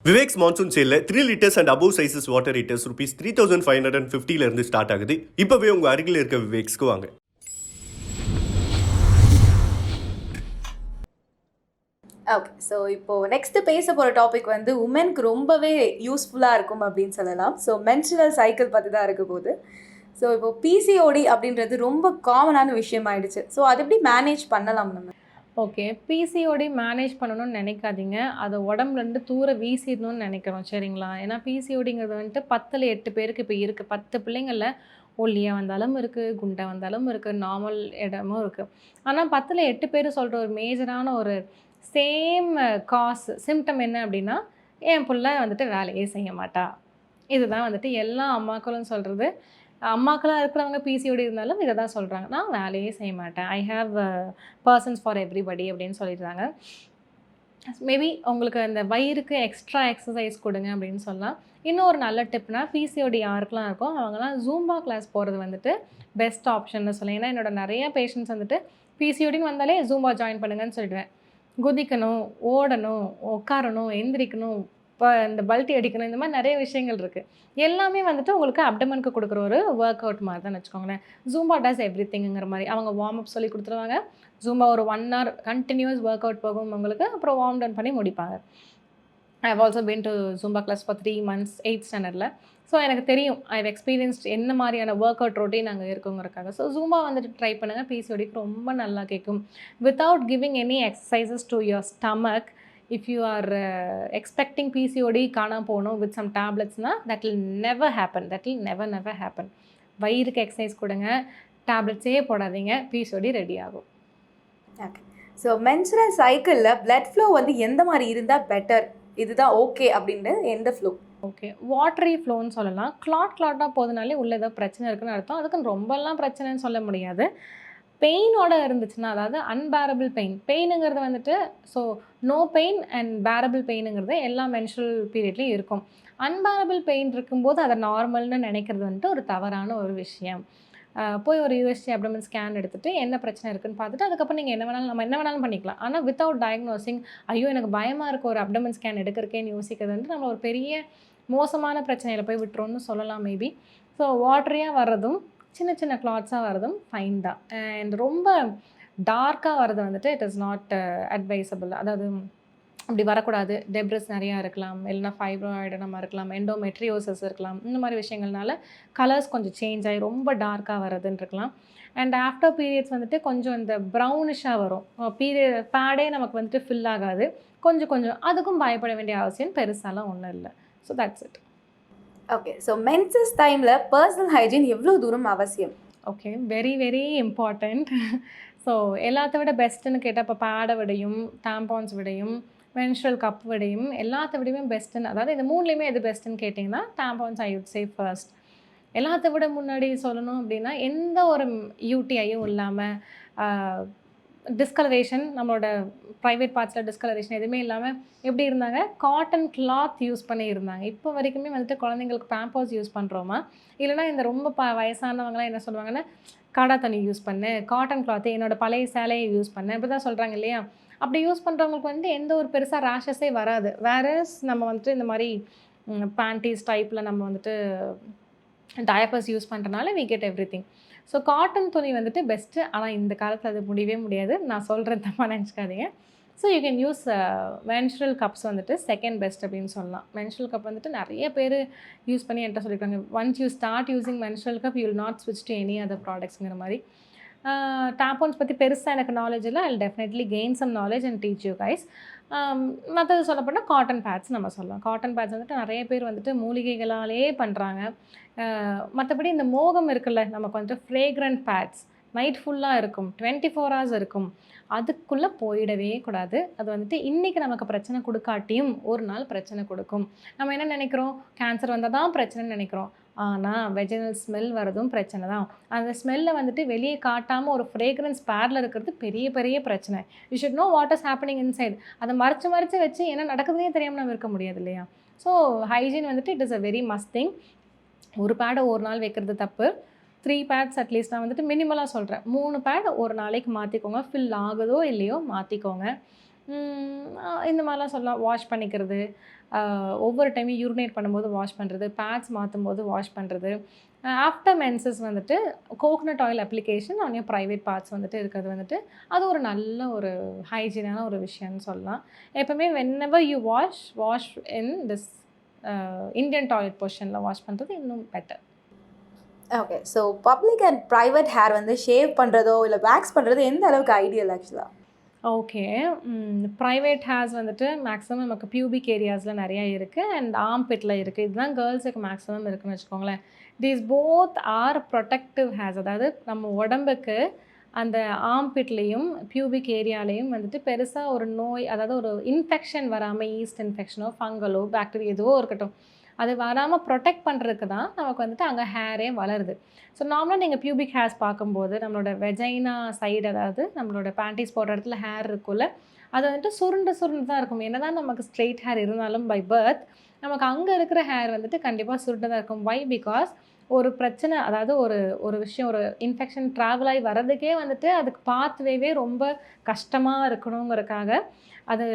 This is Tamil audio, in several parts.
விவேக்ஸ் மான்சூன் சேல்ல 3 litres and above sizes water heaters rupees 3550 இருந்து ஸ்டார்ட் ஆகுது. இப்பவே உங்க அருகில் இருக்க விவேக்ஸ்க்கு வாங்க. ஓகே, ஸோ இப்போது நெக்ஸ்ட்டு பேச போகிற டாபிக் வந்து உமனுக்கு ரொம்பவே யூஸ்ஃபுல்லாக இருக்கும் அப்படின்னு சொல்லலாம். ஸோ மென்ஸ்ட்ரல் சைக்கிள் பற்றி தான் இருக்க போகுது. ஸோ இப்போது பிசிஓடி அப்படின்றது ரொம்ப காமனான விஷயம் ஆயிடுச்சு. ஸோ அது எப்படி மேனேஜ் பண்ணலாம் நம்ம? ஓகே, பிசிஓடி மேனேஜ் பண்ணணும்னு நினைக்காதீங்க. அதை உடம்புலேருந்து தூர வீசிடணும்னு நினைக்கிறோம், சரிங்களா? ஏன்னா பிசிஓடிங்கிறது வந்துட்டு 10ல் 8 பேருக்கு இப்போ இருக்குது. 10 பிள்ளைங்களில் ஒல்லியாக வந்தாலும் இருக்குது, குண்டாக வந்தாலும் இருக்குது, நார்மல் இடமும் இருக்குது. ஆனால் 10ல் 8 பேர் சொல்கிற ஒரு மேஜரான ஒரு சேம் சிம்டம் என்ன அப்படின்னா, என் பிள்ளை வந்துட்டு வேலையே செய்ய மாட்டா. இதுதான் வந்துட்டு எல்லா அம்மாக்களும் சொல்கிறது. அம்மாக்களாக இருக்கிறவங்க பிசிஓடி இருந்தாலும் இதை தான் சொல்கிறாங்க, நான் வேலையே செய்ய மாட்டேன், I have persons for everybody அப்படின்னு சொல்லிடுறாங்க. மேபி உங்களுக்கு அந்த வயிறுக்கு எக்ஸ்ட்ரா எக்ஸசைஸ் கொடுங்க அப்படின்னு சொல்லலாம். இன்னொரு நல்ல டிப்னா, பிசிஓடி யாருக்கெலாம் இருக்கோ அவங்களாம் ஜூம்பா கிளாஸ் போகிறது வந்துட்டு பெஸ்ட் ஆப்ஷன்னு சொல்லலாம். ஏன்னா என்னோட நிறைய பேஷண்ட்ஸ் வந்துட்டு பிசிஓடின்னு வந்தாலே ஜூம்பா ஜாயின் பண்ணுங்கன்னு சொல்லிடுவேன். குதிக்கணும், ஓடணும், உட்காரணும், எந்திரிக்கணும், இப்போ இந்த பல்ட்டி அடிக்கணும், இந்த மாதிரி நிறைய விஷயங்கள் இருக்குது. எல்லாமே வந்துட்டு உங்களுக்கு அப்டமனுக்கு கொடுக்குற ஒரு ஒர்க் அவுட் மாதிரி தான் வச்சுக்கோங்களேன். ஜூம்பா டஸ் எவ்ரி திங்குங்கிற மாதிரி அவங்க வார்ம் அப் சொல்லி கொடுத்துருவாங்க. ஜூம்பா ஒரு 1 hour கண்டினியூஸ் ஒர்க் அவுட் போகும் உங்களுக்கு. அப்புறம் வார்ம் டவுன் பண்ணி முடிப்பாங்க. I have also been to Zumba class for 3 months 8th ஸ்டாண்டர்டில். ஸோ எனக்கு தெரியும், ஐ ஹவ் எக்ஸ்பீரியன்ஸ்ட் என்ன மாதிரியான ஒர்க் அவுட் ரொட்டீன் அங்கே இருக்குங்கிறக்காக. ஸோ ஜூம்பா வந்துட்டு ட்ரை பண்ணுங்கள், பிசிஓடிக்கு ரொம்ப நல்லா கேட்கும். Without giving any exercises to your stomach. If you are expecting PCOD காணாமல் போகணும் வித் சம் டேப்லெட்ஸ்னால் தட் வில் நெவர் ஹேப்பன். வயிறுக்கு எக்ஸசைஸ் கொடுங்க, டேப்லெட்ஸே போடாதீங்க, பிசிஓடி ரெடி ஆகும். ஓகே, ஸோ மென்ஸ்ட்ரல் சைக்கிளில் பிளட் ஃப்ளோ வந்து எந்த மாதிரி இருந்தால் பெட்டர், இதுதான் ஓகே அப்படின்னு எந்த ஃப்ளோ? ஓகே, வாட்டரி ஃப்ளோன்னு சொல்லலாம். கிளாட்டாக போகுதுனாலே உள்ளே ஏதோ பிரச்சனை இருக்குன்னு அர்த்தம். அதுக்குன்னு ரொம்பலாம் பிரச்சனைன்னு சொல்ல முடியாது. பெயினோட இருந்துச்சுன்னா, அதாவது அன்பேரபிள் பெயினுங்கிறது வந்துட்டு, so no pain and bearable பெயினுங்கிறது எல்லா மென்ஸ்ட்ரல் பீரியட்லேயும் இருக்கும். அன்பேரபிள் பெயின் இருக்கும்போது அதை நார்மல்னு நினைக்கிறது வந்துட்டு ஒரு தவறான ஒரு விஷயம். போய் ஒரு யூஎஸ்ஜி அப்டமன் ஸ்கேன் எடுத்துகிட்டு என்ன பிரச்சனை இருக்குன்னு பார்த்துட்டு அதுக்கப்புறம் நீங்கள் நம்ம என்ன வேணாலும் பண்ணிக்கலாம். ஆனால் வித்தவுட் டயக்னோசிங், ஐயோ எனக்கு பயமாக இருக்க ஒரு அப்டமன் ஸ்கேன் எடுக்கிறக்கேன்னு யோசிக்கிறது வந்து நம்ம ஒரு பெரிய மோசமான பிரச்சனையில் போய் விட்டுறோன்னு சொல்லலாம் மேபி. ஸோ வாட்டரியாக வர்றதும் சின்ன சின்ன கிளாத்ஸாக வரதும் ஃபைன் தான். அண்ட் ரொம்ப டார்க்காக வரது வந்துட்டு இட் இஸ் நாட் அட்வைசபிள். அதாவது அப்படி வரக்கூடாது. டெப்ரிஸ் நிறையா இருக்கலாம், இல்லைனா ஃபைப்ராய்டு நம்ம இருக்கலாம், எண்டோமெட்ரியோசிஸ் இருக்கலாம். இந்த மாதிரி விஷயங்கள்னால கலர்ஸ் கொஞ்சம் சேஞ்ச் ஆகி ரொம்ப டார்க்காக வரதுன்னு இருக்கலாம். அண்ட் ஆஃப்டர் பீரியட்ஸ் வந்துட்டு கொஞ்சம் இந்த ப்ரௌனிஷாக வரும். பேடே நமக்கு வந்துட்டு ஃபில் ஆகாது. கொஞ்சம் அதுக்கும் பயப்பட வேண்டிய அவசியம் பெருசாலாம் ஒன்றும் இல்லை. So that's it. Okay, so menses டைமில் பர்சனல் ஹைஜீன் எவ்வளோ தூரம் அவசியம்? Okay, very very important. So எல்லாத்த விட பெஸ்ட்டுன்னு கேட்டால் இப்போ பேடை விடையும், டாம்பான்ஸ் விடையும், மென்ஸ்ட்ரல் கப் விடையும் எல்லாத்த விடையுமே பெஸ்ட்டுன்னு, அதாவது இந்த 3லேயுமே எது பெஸ்ட்டுன்னு கேட்டிங்கன்னா டாம்பான்ஸ் ஐ வுட் சே ஃபர்ஸ்ட். எல்லாத்த விட முன்னாடி சொல்லணும் அப்படின்னா, எந்த ஒரு யூடிஐயும் இல்லாமல் டிஸ்கலரேஷன், நம்மளோட ப்ரைவேட் பார்ட்ஸில் டிஸ்கலரேஷன் எதுவுமே இல்லாமல் எப்படி இருந்தாங்க, காட்டன் கிளாத் யூஸ் பண்ணி இருந்தாங்க. இப்போ வரைக்குமே வந்துட்டு குழந்தைங்களுக்கு பேம்பர்ஸ் யூஸ் பண்ணுறோமா, இல்லைனா இந்த ரொம்ப வயசானவங்களாம் என்ன சொல்லுவாங்கன்னா, காடா தண்ணி யூஸ் பண்ணு, காட்டன் கிளாத்து, என்னோடய பழைய சேலையை யூஸ் பண்ணு, இப்படி தான் சொல்கிறாங்க இல்லையா? அப்படி யூஸ் பண்ணுறவங்களுக்கு வந்து எந்த ஒரு பெருசாக ரேஷஸே வராது. வேறஸ் நம்ம வந்துட்டு இந்த மாதிரி பேண்டீஸ் டைப்பில் நம்ம வந்துட்டு டயப்பர்ஸ் யூஸ் பண்ணுறனால we get everything. So cotton துணி வந்துட்டு பெஸ்ட்டு. ஆனால் இந்த காலத்தில் அது முடியவே முடியாது. நான் சொல்கிறேன், தப்பாக நினச்சிக்காதீங்க. So you can use menstrual cups வந்துட்டு செகண்ட் பெஸ்ட் அப்படின்னு சொல்லலாம். மென்ஸ்ட்ரல் கப் வந்துட்டு நிறைய பேர் யூஸ் பண்ணி என்கிட்ட சொல்லியிருக்காங்க, once you start using menstrual cup you will not ஸ்விட்ச் டு எனி அதர் ப்ராடக்ட்ஸுங்கிற மாதிரி. டாம்பான்ஸ் பற்றி பெருசாக எனக்கு நாலேஜ் இல்லை. I will definitely gain some knowledge and teach you guys. மற்றது சொல்லப்போனால் காட்டன் பேட்ஸ் நம்ம சொல்லலாம். காட்டன் பேட்ஸ் வந்துட்டு நிறைய பேர் வந்துட்டு மூலிகைகளாலே பண்ணுறாங்க. மற்றபடி இந்த மோகம் இருக்குல்ல, நமக்கு வந்துட்டு ஃப்ரேக்ரண்ட் பேட்ஸ் நைட் ஃபுல்லாக இருக்கும், 24 hours இருக்கும், அதுக்குள்ளே போயிடவே கூடாது. அது வந்துட்டு இன்றைக்கி நமக்கு பிரச்சனை கொடுக்காட்டியும் ஒரு நாள் பிரச்சனை கொடுக்கும். நம்ம என்ன நினைக்கிறோம், கேன்சர் வந்தால் தான் பிரச்சனைன்னு நினைக்கிறோம். ஆனால் வெஜினல் ஸ்மெல் வரதும் பிரச்சனை தான். அந்த ஸ்மெல்லை வந்துட்டு வெளியே காட்டாமல் ஒரு ஃப்ரேக்ரன்ஸ் பேடில் இருக்கிறது பெரிய பெரிய பிரச்சனை. You should know what is happening inside. அதை மறைச்சு வச்சு என்ன நடக்குதுன்னே தெரியாமல் நம்ம இருக்க முடியாது இல்லையா? ஸோ ஹைஜீன் வந்துட்டு it is a very must thing. ஒரு பேடை ஒரு நாள் வைக்கிறது தப்பு. 3 பேட்ஸ் அட்லீஸ்ட் நான் வந்துட்டு மினிமலாக சொல்கிறேன். 3 பேட் ஒரு நாளைக்கு மாற்றிக்கோங்க. ஃபில் ஆகுதோ இல்லையோ மாற்றிக்கோங்க. இந்த மாதிரிலாம் சொல்லலாம். வாஷ் பண்ணிக்கிறது, ஒவ்வொரு டைமும் யூரினேட் பண்ணும்போது வாஷ் பண்ணுறது, பேட்ஸ் மாற்றும்போது வாஷ் பண்ணுறது. ஆஃப்டர் மென்சஸ் வந்துட்டு coconut oil application on your private parts வந்துட்டு இருக்கிறது வந்துட்டு அது ஒரு நல்ல ஒரு ஹைஜீனான ஒரு விஷயம்னு சொல்லலாம். எப்பவுமே whenever you wash in this Indian toilet பொசிஷனில் வாஷ் பண்ணுறது இன்னும் better. Okay. So public and private hair வந்து ஷேவ் பண்ணுறதோ இல்லை வேக்ஸ் பண்ணுறது எந்த அளவுக்கு ஐடியல் ஆக்சுவலாக? ஓகே. ப்ரைவேட் ஹேர்ஸ் வந்துட்டு மேக்ஸிமம் நமக்கு பியூபிக் ஏரியாஸில் நிறையா இருக்குது அண்ட் ஆம்பிட்டில் இருக்குது. இதுதான் கேர்ள்ஸுக்கு மேக்ஸிமம் இருக்குதுன்னு வச்சுக்கோங்களேன். These both are protective hairs. அதாவது நம்ம உடம்புக்கு அந்த ஆம்பிட்லேயும் பியூபிக் ஏரியாலேயும் வந்துட்டு பெருசாக ஒரு நோய், அதாவது ஒரு இன்ஃபெக்ஷன் வராமல், ஈஸ்ட் இன்ஃபெக்ஷனோ ஃபங்கலோ பாக்டீரியா எதுவோ இருக்கட்டும், அது வராமல் ப்ரொடெக்ட் பண்ணுறதுக்கு தான் நமக்கு வந்துட்டு அங்கே ஹேரே வளருது. ஸோ நார்மலாக நீங்கள் பியூபிக் ஹேர்ஸ் பார்க்கும்போது நம்மளோட வெஜைனா சைடு, அதாவது நம்மளோட பேண்டீஸ் போடுற இடத்துல ஹேர் இருக்குல்ல, அது வந்துட்டு சுருண்டு சுருண்டு தான் இருக்கும். என்ன தான் நமக்கு ஸ்ட்ரெயிட் ஹேர் இருந்தாலும் பை பர்த் நமக்கு அங்கே இருக்கிற ஹேர் வந்துட்டு கண்டிப்பாக சுருண்டு தான் இருக்கும். வை? பிகாஸ் ஒரு பிரச்சனை, அதாவது ஒரு விஷயம், ஒரு இன்ஃபெக்ஷன் ட்ராவல் ஆகி வர்றதுக்கே வந்துட்டு அதுக்கு பாத்வேவே ரொம்ப கஷ்டமாக இருக்கணுங்கிறதுக்காக அது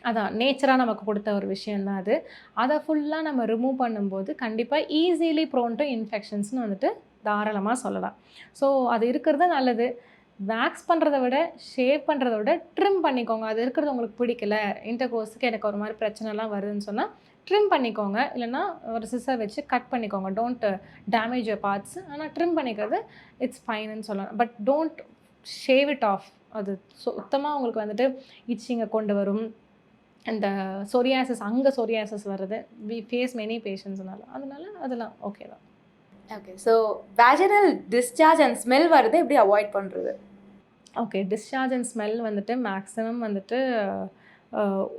அதான் நேச்சராக நமக்கு கொடுத்த ஒரு விஷயந்தான் அது. அதை ஃபுல்லாக நம்ம ரிமூவ் பண்ணும்போது கண்டிப்பாக ஈஸிலி ப்ரோன் டு இன்ஃபெக்ஷன்ஸ்னு வந்துட்டு தாராளமாக சொல்லலாம். ஸோ அது இருக்கிறது நல்லது. வேக்ஸ் பண்ணுறத விட, ஷேவ் பண்ணுறத விட ட்ரிம் பண்ணிக்கோங்க. அது இருக்கிறது உங்களுக்கு பிடிக்கல, இன்டர்கோர்ஸுக்கு எனக்கு ஒரு மாதிரி பிரச்சனைலாம் வருதுன்னு சொன்னால் ட்ரிம் பண்ணிக்கோங்க. இல்லைனா ஒரு சிசர் வச்சு கட் பண்ணிக்கோங்க. Don't damage your parts. ஆனால் ட்ரிம் பண்ணிக்கிறது இட்ஸ் ஃபைனுன்னு சொல்லலாம். But don't shave it of. அது சுத்தமாக உங்களுக்கு வந்துட்டு இச்சிங்கை கொண்டு வரும். அந்த சொரியாசிஸ் வருது. வி ஃபேஸ் மெனி பேஷண்ட்ஸ்னால. அதெல்லாம் ஓகே தான். Okay. So vaginal discharge and smell வரதை எப்படி அவாய்ட் பண்ணுறது? ஓகே. டிஸ்சார்ஜ் அண்ட் ஸ்மெல் வந்துட்டு மேக்ஸிமம் வந்துட்டு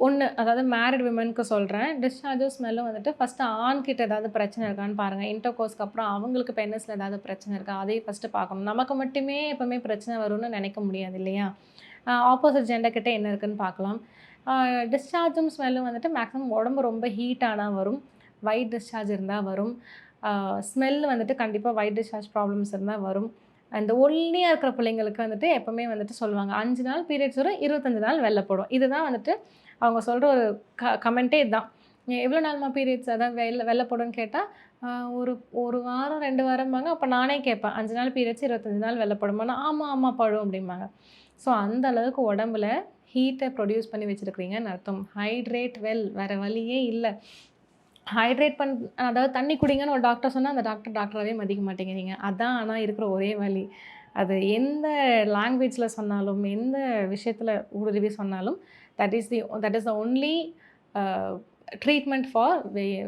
ஒன்று, அதாவது மேரிட் விமனுக்கு சொல்கிறேன். டிஸ்சார்ஜும் ஸ்மெல்லும் வந்துட்டு ஃபஸ்ட்டு ஆண்கிட்ட ஏதாவது பிரச்சனை இருக்கான்னு பாருங்கள். இன்டர்கோர்ஸ்க்கு அப்புறம் அவங்களுக்கு பெனிஸில் ஏதாவது பிரச்சனை இருக்கா அதையும் ஃபஸ்ட்டு பார்க்கணும். நமக்கு மட்டுமே எப்போவுமே பிரச்சனை வரும்னு நினைக்க முடியாது இல்லையா? ஆப்போசிட் ஜெண்டர்கிட்ட என்ன இருக்குதுன்னு பார்க்கலாம். டிஸ்சார்ஜும் ஸ்மெல்லும் வந்துட்டு மேக்ஸிமம் உடம்பு ரொம்ப ஹீட்டானால் வரும். ஒயிட் டிஸ்சார்ஜ் இருந்தால் வரும். ஸ்மெல் வந்துட்டு கண்டிப்பாக ஒயிட் டிஸ்சார்ஜ் ப்ராப்ளம்ஸ் இருந்தால் வரும். அந்த ஒல்லியாக இருக்கிற பிள்ளைங்களுக்கு வந்துட்டு எப்போவுமே வந்துட்டு சொல்லுவாங்க, 5 நாள் பீரியட்ஸ் வரும், 25 நாள் வெள்ளை போடும். இதுதான் வந்துட்டு அவங்க சொல்கிற ஒரு கமெண்ட்டே இதுதான். எவ்வளோ நாள்மா பீரியட்ஸ், அதாவது வெள்ளை போடுன்னு கேட்டால் ஒரு வாரம் 2 வாரம்பாங்க. அப்போ நானே கேட்பேன், 5 நாள் பீரியட்ஸ் 25 நாள் வெள்ளை போடுமானா, ஆமாம் படும் அப்படிம்பாங்க. ஸோ அந்த அளவுக்கு உடம்புல ஹீட்டை ப்ரொடியூஸ் பண்ணி வச்சுருக்கிறீங்கன்னு அர்த்தம். ஹைட்ரேட் வெல், வேறு வழியே இல்லை. ஹைட்ரேட் அதாவது தண்ணி குடிங்கன்னு ஒரு டாக்டர் சொன்னால் அந்த டாக்டராகவே மதிக்க மாட்டேங்கிறீங்க. அதான் ஆனால் இருக்கிற ஒரே வழி. அது எந்த லாங்குவேஜில் சொன்னாலும், எந்த விஷயத்தில் ஊடுருவி சொன்னாலும் that is the only treatment for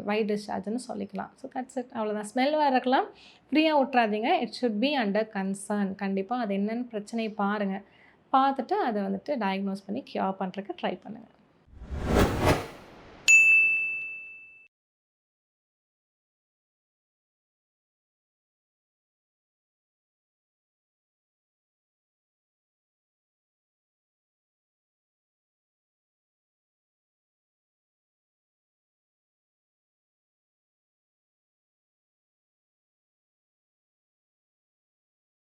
white டிஸ்சார்ஜ்னு சொல்லிக்கலாம். So that's it. அவ்வளோதான். ஸ்மெல் வரக்கலாம், ஃப்ரீயாக விட்றாதீங்க. It should be under concern. கண்டிப்பாக அது என்னென்னு பிரச்சனையை பாருங்கள். பார்த்துட்டு அதை வந்துட்டு டயக்னோஸ் பண்ணி க்யூர் பண்ணுறதுக்கு ட்ரை பண்ணுங்கள்.